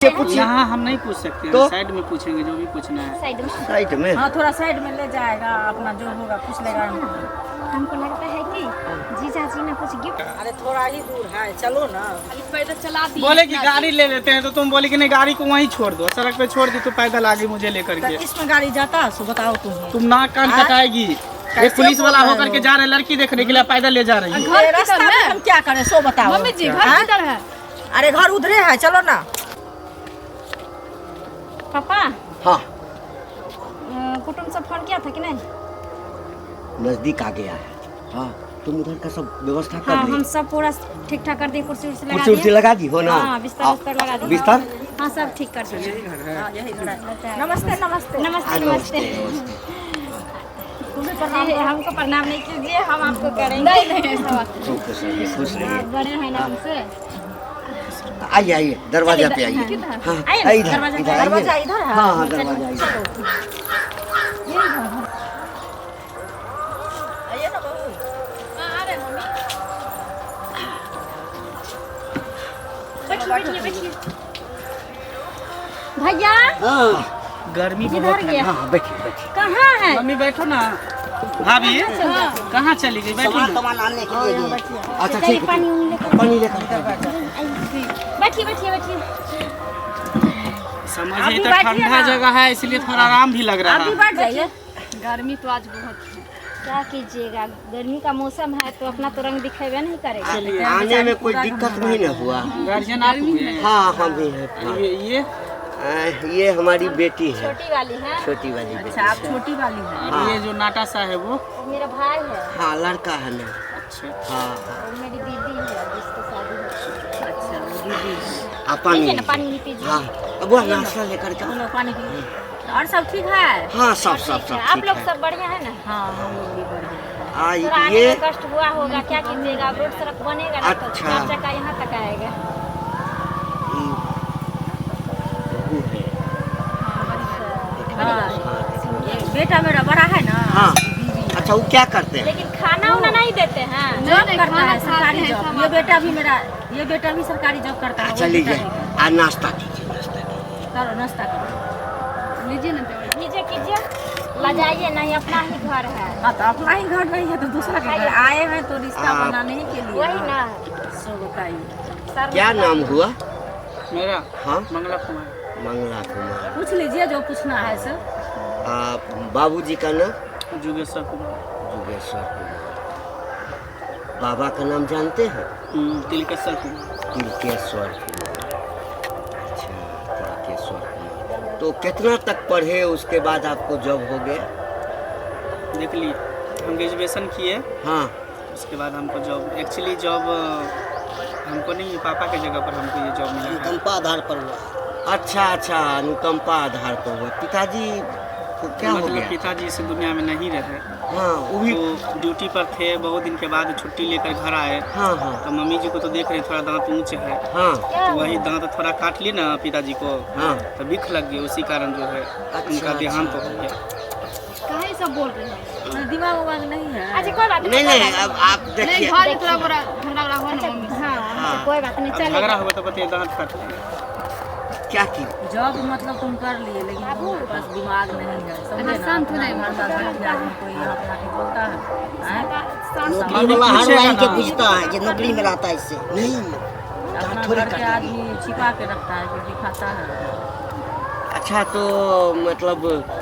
यहाँ हम नहीं पूछ सकते तो? साइड में पूछेंगे जो भी पूछना है। साइड में हाँ, थोड़ा साइड में ले जाएगा, अपना जो होगा पूछ लेगा। हमको लगता है कि जीजा जी ने कुछ गिफ्ट। अरे थोड़ा ही दूर है, चलो ना। पैदल चला दी। बोले कि गाड़ी ले लेते हैं तो तुम बोले कि नहीं गाड़ी को वहीं छोड़ दो, सड़क पे छोड़ दी तो पैदल आगे मुझे लेकर के। इसमें गाड़ी जाता सो बताओ तुम नाक कान कटाएगी। एक पुलिस वाला होकर के जा रहे लड़की देखने के लिए पैदल ले जा रही है। घर रास्ता में हम क्या करें सो बताओ। मम्मी जी घर किधर है? अरे घर उधरे है, चलो ना। पापा हाँ कुटुंब से फोन किया था कि नहीं? नजदीक आ गया है। हाँ तुम उधर का सब व्यवस्था कर हाँ ली? हम सब पूरा ठीक ठाक कर दिए, कुर्सी उर्सी लगा कुर्सी उर्सी लगा दी हो ना? हाँ बिस्तर लगा दी। बिस्तर हाँ सब ठीक कर दिए। नमस्ते नमस्ते नमस्ते नमस्ते। हमको प्रणाम नहीं कीजिए, हम आपको करेंगे। खुश रहिए। बड़े हैं ना हमसे। आइए आइए दरवाजा पे आइए। हाँ इधर दरवाजा इधर है। हाँ हाँ दरवाजा इधर। आइए ना बहू। बैठिए भैया। हाँ गर्मी किधर बहुत है। गया? हाँ बैठिए बैठिए। कहाँ है? मम्मी बैठो ना। भाभी कहाँ चली गई? बैठो ना। आने के लिए। अच्छा चलिए, ठीक है पानी लेकर पानी लेकर बैठिए बैठिए बैठिए। समझिए अभी तो बैठिए ठंडा ना। जगह है इसलिए थोड़ा आराम भी लग रहा अभी है। बैठ जाइए। गर्मी तो आज बहुत है, क्या कीजिएगा, गर्मी का मौसम है तो अपना तो रंग दिखेगा नहीं करेगा। आने में कोई दिक्कत नहीं ना हुआ? गार्जियन आप हुए? हाँ हम भी हैं। हाँ। ये हमारी बेटी है, छोटी वाली है। छोटी वाली बेटी। अच्छा आप छोटी वाली है। और ये जो नाटा सा है वो? मेरा भाई है। हाँ लड़का है ना। अच्छा हाँ और मेरी दीदी है जिसकी शादी है। अच्छा वो दीदी है। आप पानी लीजिए ना, लीजिए। पानी नहीं पीजिए। हाँ अब वो नाश्ता लेकर के। लो पानी पी। और सब ठीक है? हाँ सब सब ठीक सब है, आप ठीक लोग है। सब बढ़िया है ना? हाँ हम लोग भी बढ़िया। थोड़ा आने ये में कष्ट हुआ होगा, क्या कीजिएगा, अब रोड सड़क बनेगा ना तो अच्छा। चार चक्का यहाँ तक आएगा। बहू है। हाँ ये बेटा मेरा बड़ा है ना। हाँ अच्छा वो क्या करते हैं? लेकिन खाना उना नहीं देते हैं। जॉब करता है, सरकारी जॉब। ये बेटा भी सरकारी जॉब करता है। अच्छा लीजिए आज नाश्ता कीजिए नाश्ता कीजिए। करो नाश्ता करो। लीजिए ना, लीजिए कीजिए, लजाइए नहीं, अपना ही घर है। हाँ तो अपना ही घर नहीं है तो दूसरा के घर आए हैं तो रिश्ता हाँ। बनाने ही के लिए। वही ना। सो बताइए सर क्या नाम हुआ? मेरा हाँ मंगला कुमार। मंगला कुमार। पूछ लीजिए जो पूछना है सर। बाबूजी का नाम? जुगेश्वर कुमार। जुगेश्वर कुमार। बाबा का नाम जानते हैं? तिलकेश्वर कुमार। तिलकेश्वर कुमार। अच्छा तिलकेश्वर कुमार। तो कितना तक पढ़े उसके बाद आपको जॉब हो गया? देख लिए हम ग्रेजुएशन किए, हाँ उसके बाद हमको जॉब, एक्चुअली जॉब हमको नहीं, पापा के जगह पर हमको ये जॉब मिला है। अनुकंपा आधार पर हुआ। अच्छा अच्छा अनुकंपा आधार पर हुआ। पिताजी को क्या हो मतलब गया? पिताजी इस दुनिया में नहीं रहे, हाँ वो भी। वो ड्यूटी पर थे, बहुत दिन के बाद छुट्टी लेकर घर आए। हाँ हाँ तो मम्मी जी को तो देख रहे थोड़ा दांत ऊंचे है, हाँ तो वही दांत थोड़ा काट लिए ना पिताजी को, हाँ तो बिख लग गई, उसी कारण जो है उनका देहांत हो गया। कहीं सब बोल रहे हैं। दिमाग उमाग नहीं है। अच्छा कोई बात नहीं नहीं अब आप देखिए। थोड़ा बड़ा झगड़ा हो ना मम्मी। हाँ कोई बात नहीं, अब चलेगा। झगड़ा होगा तो बताइए, दांत काट लिए। क्या की? जॉब मतलब तुम कर लिए लेकिन तुम्हारे पास दिमाग नहीं है। समझे ना? शांत हो जाइए। हमारे पास बैठ के आदमी कोई यहाँ पे आके बोलता है। नौकरी वाला हर लाइन के पूछता है कि नौकरी में रहता है इससे नहीं। अपना थोड़ी घर के करता है। आदमी छिपा के रखता है कि दिखाता है। अच्छा तो मतलब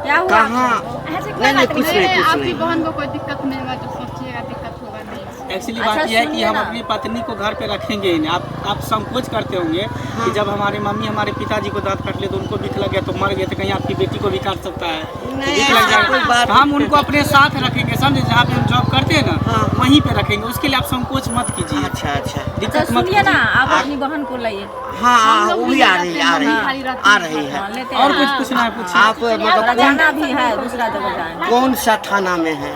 क्या हुआ? कहाँ? ऐसे कोई नहीं नहीं बात कुछ नहीं। नहीं कुछ आपकी नहीं। बहन को कोई दिक्कत नहीं होगा तो सोचिएगा दिक्कत होगा नहीं। एक्चुअली अच्छा, बात यह है कि सुनिए हम ना। अपनी पत्नी को घर पे रखेंगे ही नहीं। आप संकोच करते होंगे कि जब हमारी मम्मी हमारे पिताजी को दांत काट ले तो उनको बिख लग गया तो मर गए, तो कहीं आपकी बेटी को भी काट सकता है, बिख लग जाएगा। तो हम उनको अपने साथ रखेंगे, समझे, जहाँ पे हम जॉब करते हैं ना हाँ। वहीं पे रखेंगे। उसके लिए आप संकोच मत कीजिए, अच्छा अच्छा अच्छा दिक्कत मत सुनिए ना, कीजिए। आप अपनी बहन को लाइए। हाँ हाँ वो भी आ रही है आ रही हाँ, है आ रही है। हाँ, लेते और हैं। कुछ पूछना है पूछिए। आप मतलब जाना भी है, दूसरा जगह जाएंगे। कौन सा थाना में है?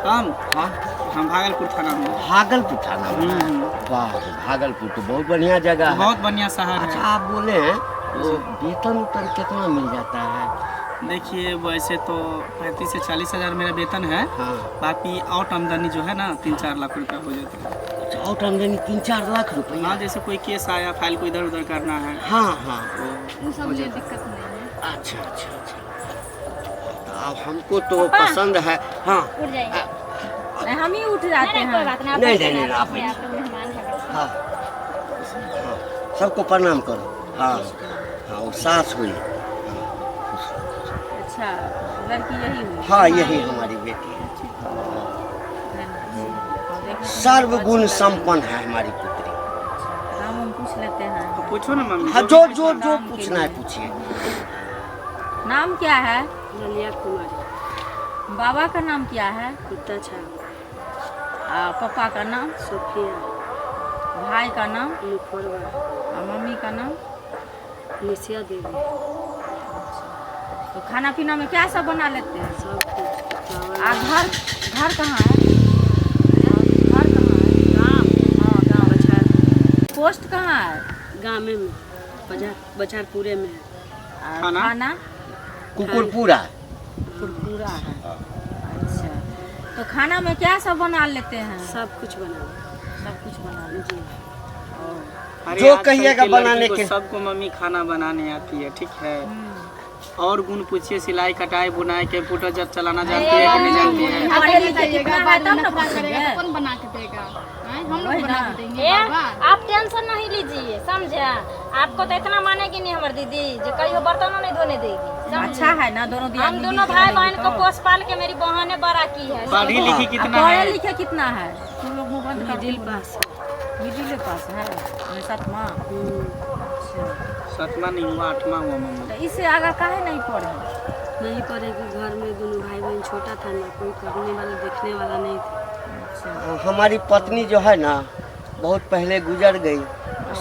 हम हाँ भागलपुर थाना में। भागलपुर थाना में। वाह भागलपुर तो बहुत बढ़िया जगह है। बहुत बढ़िया शहर अच्छा है। आप बोले हैं तो वेतन उतन कितना मिल जाता है? देखिए वैसे तो 35 से 40 हज़ार मेरा वेतन है, हाँ बाकी आउट आमदनी जो है ना 3-4 लाख रुपया हो जाता है। अच्छा आउट आमदनी 3-4 लाख रुपया। हाँ, जैसे कोई केस आया, फाइल को इधर उधर करना है। हाँ हाँ। वो सब मुझे दिक्कत नहीं है। अच्छा अच्छा अच्छा। अब हमको तो पसंद है। हाँ उठ जाइए। नहीं, हम ही उठ जाते नहीं कोई हैं। बात नहीं, आप नहीं, बैठिए, नहीं, आप नहीं, बैठिए, आप लोग मेहमान हैं। हाँ हाँ, सबको प्रणाम करो। हाँ हाँ, वो सास हुई। अच्छा, लड़की यही हुई? हाँ, यही हमारी बेटी है। सर्वगुण संपन्न है हमारी पुत्री। नाम हम पूछ लेते हैं। तो पूछो ना मम्मी। हाँ, जो जो जो पूछना है पूछिए। नाम क्या है? ललिया कुमारी। बाबा का नाम क्या है? कुत्ता छा। पापा का नाम? सोफिया। भाई का नाम? मुखरवा। और मम्मी का नाम? निशिया देवी। तो खाना पीना में क्या सब बना लेते हैं? सब कुछ चावल। घर घर कहाँ है? घर कहाँ है? गाँव। हाँ, गाँव। बछार। पोस्ट कहाँ है? गाँव में बछारपुरे में है। और खाना? कुकुरपुरा। कुरकुरा है। अच्छा, तो खाना में क्या सब बना लेते हैं? सब कुछ बना। सब कुछ बना लेते जी। अरे जो आजकल कहिएगा की लड़की बनाने को के। सबको मम्मी खाना बनाने आती है, ठीक है। और गुण पूछिए, सिलाई कटाई बुनाई कंप्यूटर जब चलाना जानती है कि नहीं जानती है? पढ़े लिखे कितना है तब ना करेगा पूछेंगे। तो कौन बना के देगा? हैं? हम लोग वही बना ना। के देंगे ए, बाबा। आप टेंशन नहीं लीजिए, समझे? आपको तो इतना मानेगी नहीं हमारी दीदी, जो कहीं बर्तनों नहीं धोने देगी। समझे? अच्छा है ना, दोनों दिया हम दोनों भाई बहन को पोस पाल के मेरी बहन ने बड़ा की है। पढ़ी लिखी कितना पढ़े है? लिखे कितना है? तुम लोग मुंह बंद कर मिडिल पास। मिडिल पास है। सातवां। अच्छा, 7वां नहीं हुआ, 8वां हुआ मम्मी। तो इससे आगे काहे नहीं पढ़े? नहीं पड़ेगी, घर में दोनों भाई बहन छोटा था ना, कोई करने वाला देखने वाला नहीं था। अच्छा, हमारी पत्नी जो है ना, बहुत पहले गुजर गई।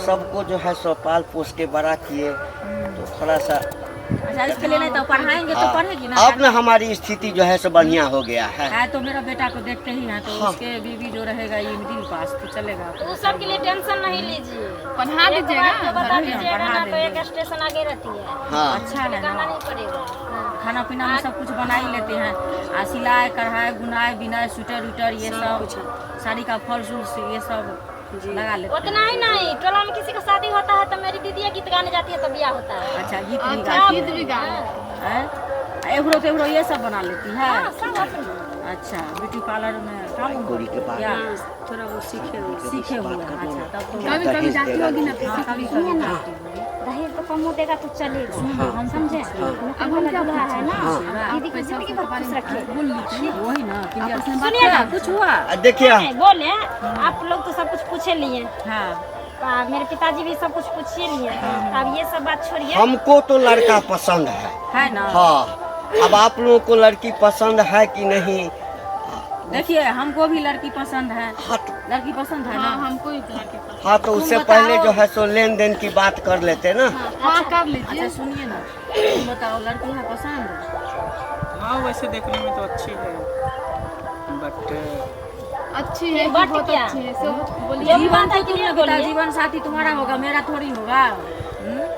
सबको जो है सो पाल पोस के बड़ा किए, तो थोड़ा सा अच्छा, इसके लिए नहीं तो पढ़ाएंगे तो पढ़ेगी ना। अब ना हमारी स्थिति जो है सो बढ़िया हो गया है। है तो मेरा बेटा को देखते ही हैं, तो उसके बीवी जो रहेगा ये मिडिल पास तो चलेगा। तो उस सब के लिए टेंशन नहीं लीजिए। पढ़ा एक दीजिएगा। बार तो बता दीजिएगा पढ़ा ना, तो देंगे। एक स्टेशन आगे रहती है। हाँ अच्छा है कहना ना, नहीं पड़ेगा। हाँ। खाना पीना में सब कुछ बना ही लेते हैं। सिलाई कढ़ाई बुनाई बिनाई स्वेटर उटर ये सब, साड़ी का फॉल्स उल्स ये सब लगा लेते हैं। उतना ही नहीं, टोला में किसी का शादी होता है तो मेरी दीदी गीत गाने जाती है तो ब्याह होता है। अच्छा, गीत भी अच्छा, गाती गीत भी गा है। एब्रो तेब्रो ये सब बना लेती है। हाँ, सब अपना। अच्छा, ब्यूटी पार्लर में काम गोरी के पास। क्या हाँ, थोड़ा वो सीखे हुए। सीखे हुए हैं? अच्छा, तब तो कभी कभी जाती होगी ना। हाँ, कभी कभी जाती होगी। दहेज तो कम देगा तो चलेगा। हम समझे। अब हम क्या दूल्हा है ना, हाँ। दीदी को जिंदगी भर खुश रखे। वही ना, क्लियर। सुनिए ना, कुछ हुआ? देखिए नहीं, बोले आप लोग तो सब कुछ पूछे लिए। हाँ, मेरे पिताजी भी सब कुछ पूछे लिए। अब ये सब बात छोड़िए। हमको तो लड़का पसंद है ना। हाँ, अब आप लोगों को लड़की पसंद है कि नहीं? देखिए, हमको भी लड़की पसंद है। हाँ लड़की पसंद है ना। हाँ, हमको ही लड़के पसंद। हाँ, तो उससे पहले जो है सो लेन देन की बात कर लेते ना। हाँ, कर लीजिए। अच्छा, सुनिए ना, तुम बताओ, लड़की है पसंद? हाँ, वैसे देखने में तो अच्छी है, बट अच्छी है, बट बहुत क्या? अच्छी है। सब बोलिए। ये जीवन बात तो है, तुमने क्लियर बताया, बोलिए। जीवन साथी तुम्हारा होगा, मेरा थोड़ी होगा।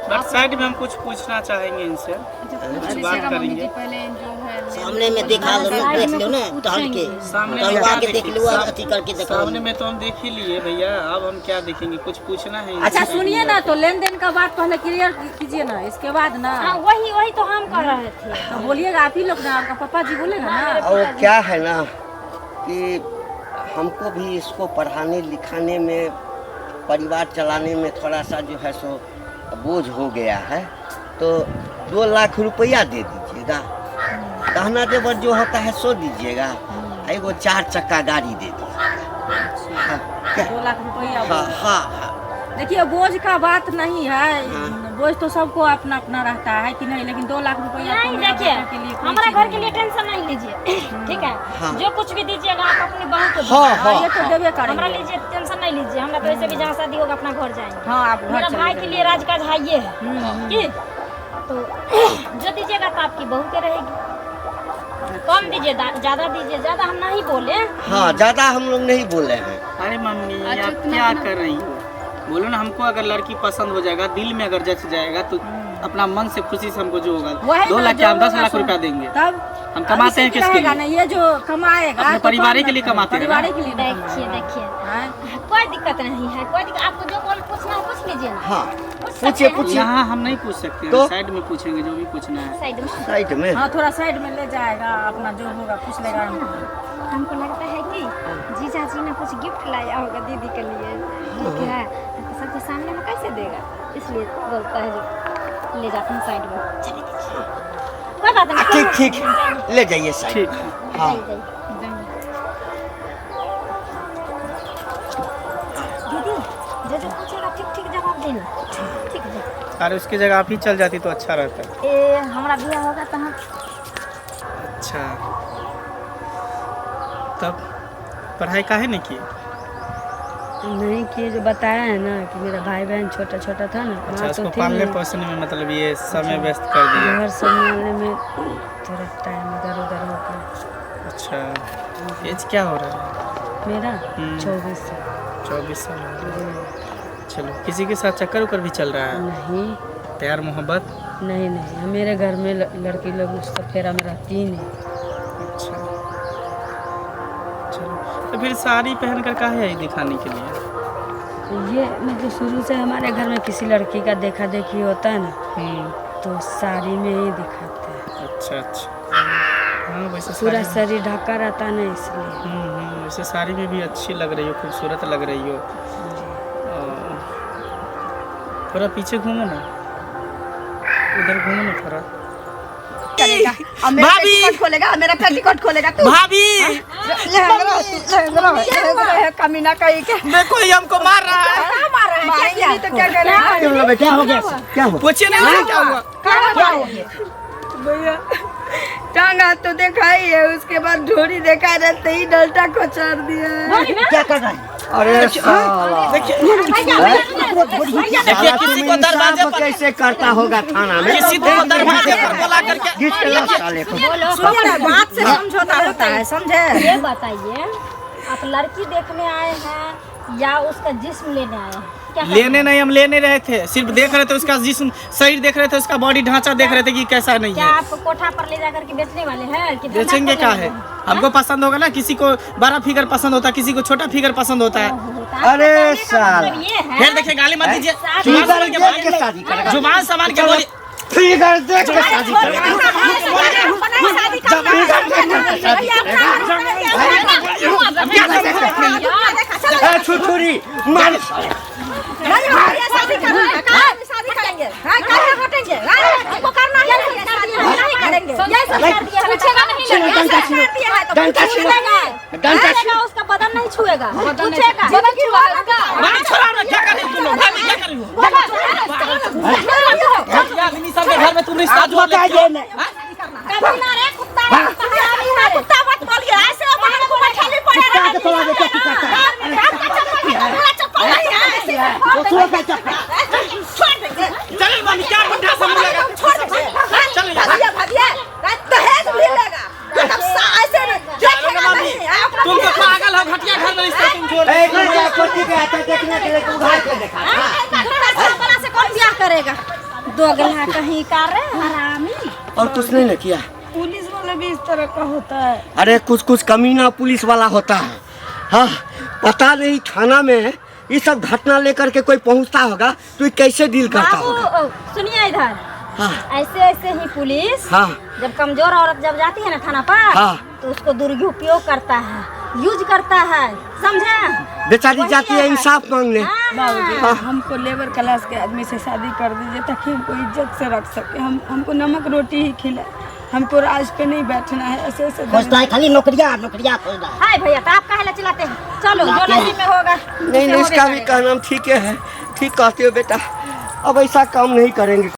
बट साइड में हम कुछ पूछना चाहेंगे इनसे, कुछ बात करेंगे। पहले जो है सामने में देखा लो ना, देख लो ना, टहल के सामने टहलवा में के देख लो, अति करके देखो। सामने में तो हम देख ही लिए भैया, अब हम क्या देखेंगे, कुछ पूछना है अच्छा, इनसे। सुनिए ना, तो लेन देन का बात पहले क्लियर कीजिए ना, इसके बाद ना हाँ, वही तो हम कर रहे थे। तो बोलिएगा। आप ही लोग ना, आपका पापा जी बोलेगा ना। और क्या है ना कि हमको भी इसको पढ़ाने लिखाने में, परिवार चलाने में थोड़ा सा जो है सो बोझ हो गया है, तो 2 लाख रुपया दे दीजिएगा। गहना जेवर जो होता है सो दीजिएगा। एगो 4 चक्का गाड़ी दे दीजिएगा। हाँ, क्या? 2 लाख रुपया। हाँ हाँ हाँ। देखिए, बोझ का बात नहीं है, बोझ तो सबको अपना अपना रहता है कि नहीं, लेकिन 2 लाख रुपया तो नहीं, मेरा देखिए, बेटे के लिए कोई हमारे चीज़ घर के नहीं लिए है। टेंशन नहीं लीजिए, ठीक है? हाँ। जो कुछ भी दीजिएगा आप अपनी बहू को हाँ, दीजिए। हाँ, ये तो देवे हमरा करेंगे। लीजिए, टेंशन नहीं लीजिए। हमरा तो वैसे भी जहाँ शादी होगा अपना घर जाएंगे। हाँ, आप घर मेरा चले भाई के जाइए। लिए राजकाज हाइये है कि तो जो दीजिएगा तो आपकी बहू के रहेगी। कम दीजिए, ज्यादा दीजिए, ज्यादा हम नहीं बोले। हाँ, ज्यादा हम लोग नहीं बोले हैं। अरे मम्मी, अच्छा, आप इतना- क्या कर रही हो? बोलो ना, हमको अगर लड़की पसंद हो जाएगा, दिल में अगर जच जाएगा, तो अपना मन से खुशी से हमको जो होगा, वही 2 ना, लाख जो क्या हम 10 होगा लाख सो- रुपया देंगे। तब हम कमाते हैं इससे किसके रहेगा लिए? ना, ये जो कमाएगा अपने तो परिवार कम के लिए कमाते हैं ना। परिवार के लिए देखिए देखिए, हैं। कोई दिक्कत नहीं है, कोई दिक्कत। आपको जो बोल पूछना है पूछ लीजिए ना। हाँ पूछ सकते पूछिए हैं। पूछिए। यहाँ हम नहीं पूछ सकते तो? हैं, साइड में पूछेंगे जो भी पूछना है। साइड में साइड में। हाँ थोड़ा साइड में ले जाएगा, अपना जो होगा पूछ लेगा हमको। हमको लगता है कि जीजा जी ने कुछ गिफ्ट लाया होगा दीदी के लिए, ठीक है? तो सबके सामने में कैसे देगा, इसलिए बोलता है जो ले जाते हैं साइड में। चलिए कोई बात नहीं। ठीक ठीक ले जाइए साइड। ठीक है। हाँ दीदी जो जो पूछेगा ठीक ठीक जवाब देना, ठीक है? अरे उसकी जगह आप ही चल जाती तो अच्छा रहता। ए हमारा बिया होगा तो हम अच्छा, तब पढ़ाई काहे नहीं की? नहीं किए, जो बताया है ना कि मेरा भाई बहन छोटा छोटा था ना, अच्छा, माँ उसको तो थी पालने नहीं। पोसने में मतलब ये समय व्यस्त कर दिया। घर संभालने में थोड़ा टाइम इधर उधर हो गया। अच्छा, एज क्या हो रहा है? मेरा हम्म। 24 साल। 24 साल हो रहा है। चलो, किसी के साथ चक्कर उकर भी चल रहा है? नहीं प्यार मोहब्बत? नहीं नहीं, मेरे घर में लड़की लोग उसका फेरा में रहती ही नहीं। अच्छा, चलो, तो फिर साड़ी पहन कर काहे आई दिखाने के लिए? ये मतलब शुरू से हमारे घर में किसी लड़की का देखा देखी होता है ना, तो साड़ी में ही दिखाते हैं। अच्छा अच्छा, हाँ वैसे पूरा साड़ी शरीर ढका रहता ना, इसलिए। वैसे साड़ी में भी अच्छी लग रही हो, खूबसूरत लग रही हो। थोड़ा पीछे घूमो ना, उधर घूमो ना थोड़ा। करेगा और मेरा पेटीकोट खोलेगा, मेरा पेटीकोट खोलेगा तू। भाभी लहंगा कमीना कहीं के देखो, ये हमको मार रहा है। मारेंगे तो क्या करेगा? क्या हो गया? क्या हुआ? पूछिए नहीं क्या हुआ? भैया टांगा तो देखा ही है, उसके बाद ढोरी देखा रहते ही डल्टा को चार दिया। क्या कर रहा है? अरे साला देखिए, साला किसी तुम को दरवाजे इंसाफ पर कैसे करता होगा थाना में? किसी को दरवाजे पर बुला करके घिस के ला साले को। सुनिए, बात से समझौता होता है, समझे? ये बताइए, आप लड़की देखने आए हैं या उसका जिस्म लेने आए हैं? क्या लेने नहीं, हम लेने रहे थे, सिर्फ देख रहे थे उसका जिस्म, शरीर देख रहे थे, उसका बॉडी ढांचा देख रहे थे कि कैसा नहीं क्या है। आप कोठा पर ले जाकर के बेचने वाले हैं कि धंधा बेचेंगे करने क्या वाले है? हैं? हमको पसंद होगा ना, किसी को बड़ा फिगर पसंद होता है, किसी को छोटा फिगर पसंद होता है। होता है। अरे कहने का साला। मतलब ये है फिर देखिए, गाली मत दीजिए। फिगर जुबान संभाल के देख के बोलिए। शादी करेगा। जुबान संभाल के बोलिए। फिगर देख के शादी करेगा। ए, छुछुरी मार साले। उसका बदन नहीं छुएगा, पूछेगा। भाभी छोड़ा ना, क्या कर रही हो तुम लोग? भाभी क्या कर रही हो? आदमी सब के घर में तुम रिश्ता जोड़ लेते हो। कभी ना रे कुत्ता, कुत्ता मत बोलिए, ऐसे बाहर को बैठा नहीं पड़े रहा। चलिए भाभी, क्या मुद्दा समझेगा? तुम तो पागल हो, घटिया घर में रिश्ता तुम जोड़ रहे एक लड़का कोठी के आता देखने के लिए तू घर पे देखा। से कौन ब्याह करेगा? दोगला कहीं का रे हरामी। और कुछ नहीं ना किया। पुलिस वाला भी इस तरह का होता है। अरे कुछ कुछ कमीना पुलिस वाला होता है। हाँ, पता नहीं थाना में ये सब घटना लेकर के कोई पहुंचता होगा तो ये कैसे डील करता होगा। बाबू सुनिए इधर, हाँ ऐसे ऐसे ही पुलिस हाँ जब कमजोर औरत जब जाती है ना थाना पर, हाँ। तो उसको दुरुपयोग करता है, यूज करता है, समझे? बेचारी जाती है इंसाफ मांगने। बाबूजी हमको लेबर क्लास के आदमी से शादी कर दीजिए ताकि हमको इज्जत से रख सके। हमको नमक रोटी ही खिलाए, हमको राज पे नहीं बैठना है। ऐसे ऐसे खोजता है खाली नौकरियाँ नौकरियाँ खोजता है। हाय भैया, तो आप काहे ला चिल्लाते हैं? चलो जो नसीब में होगा नहीं नहीं, इसका भी कहना ठीक है, ठीक कहते हो बेटा। अब ऐसा काम नहीं करेंगे।